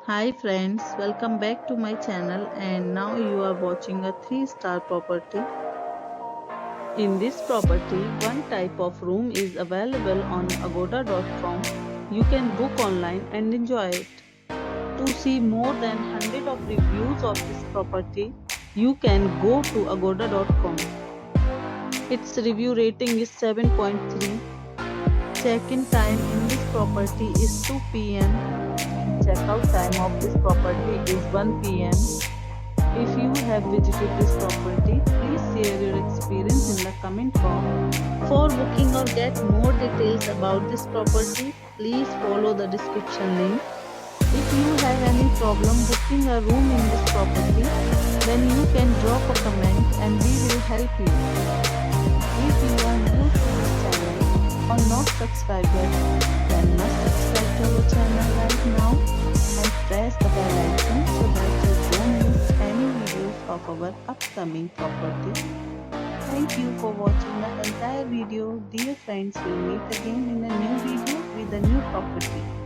Hi friends, welcome back to my channel and now you are watching a 3-star property. In this property, one type of room is available on agoda.com. You can book online and enjoy it. To see more than 100 of reviews of this property, you can go to agoda.com. Its review rating is 7.3. Check-in time in this property is 2 p.m. Checkout time of this property is 1 p.m. If you have visited this property, please share your experience in the comment box. For booking or get more details about this property, please follow the description link. If you have any problem booking a room in this property, then you can drop a comment and we will help you. If you are new to this channel or not subscribed yet, then must subscribe to our channel right now and press the bell icon so that you don't miss any videos of our upcoming property. Thank you for watching the entire video. Dear friends, we'll meet again in a new video with a new property.